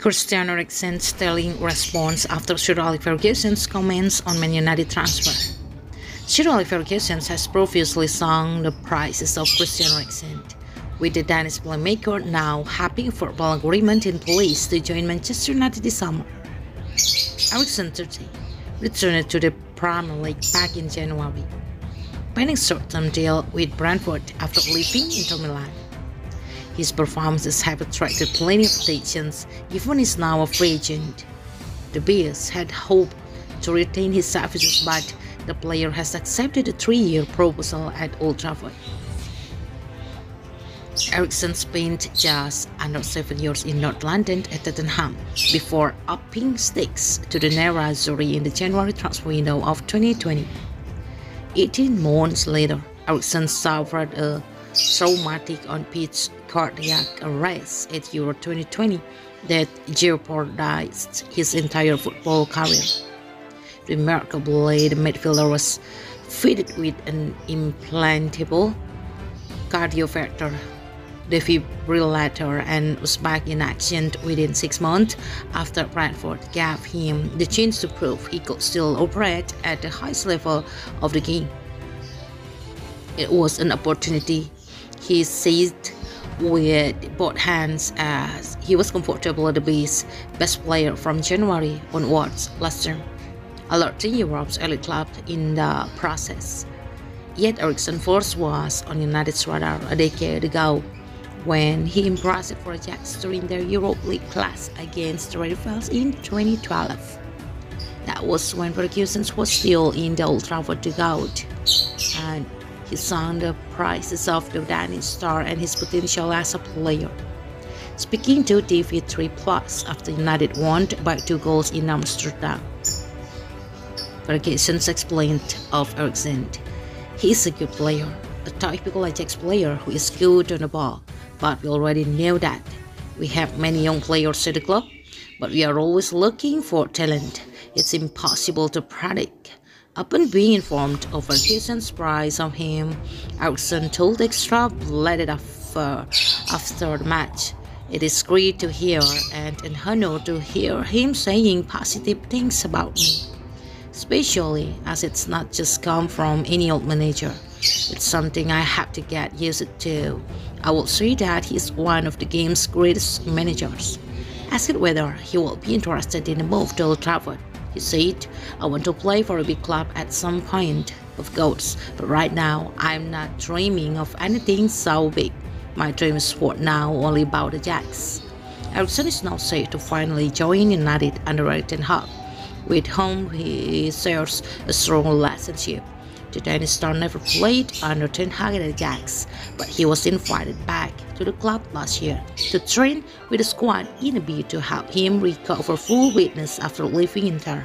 Christian Eriksen's telling response after Sir Alex Ferguson's comments on Man Utd transfer. Sir Alex Ferguson has previously sung the praises of Christian Eriksen, with the Danish playmaker now having a football agreement in place to join Manchester United this summer. Eriksen 30 returned to the Premier League back in January, pending short-term deal with Brentford after leaving Inter Milan. His performances have attracted plenty of attention, given he's now a free agent. The Bears had hoped to retain his services, but the player has accepted a 3-year proposal at Old Trafford. Eriksen spent just under 7 years in North London at Tottenham before upping stakes to the Nerazzurri in the January transfer window of 2020. 18 months later, Eriksen suffered a traumatic on-pitch cardiac arrest at Euro 2020 that jeopardized his entire football career. Remarkably, the midfielder was fitted with an implantable cardioverter defibrillator and was back in action within 6 months after Brentford gave him the chance to prove he could still operate at the highest level of the game. It was an opportunity he seized with both hands, as he was comfortable to be his best player from January onwards last term, alerting Europe's elite club in the process. Yet Eriksen first was on United's radar a decade ago when he impressed for Ajax during their Europa League clash against the rivals in 2012. That was when Ferguson was still in the Old Trafford dugout, and he sang the praises of the Danish star and his potential as a player. Speaking to TV3+ after United won by 2 goals in Amsterdam, Ferguson explained of Eriksen, "He is a good player, a typical Ajax player who is good on the ball, but we already knew that. We have many young players at the club, but we are always looking for talent. It's impossible to predict." Upon being informed of Ferguson's praise of him, Eriksen told Extra Bladed after the match, "It is great to hear and an honor to hear him saying positive things about me, especially as it's not just come from any old manager. It's something I have to get used to. I would say that he's one of the game's greatest managers." Asked whether he will be interested in a move to Old Trafford, he said, "I want to play for a big club at some point, of course, but right now I'm not dreaming of anything so big. My dream is for now only about Ajax." Eriksen is now set to finally join United under Erik ten Hag, with whom he shares a strong relationship. The Danish star never played under Ten Hag at Ajax, but he was invited back to the club last year to train with the squad in a bid to help him recover full fitness after leaving Inter.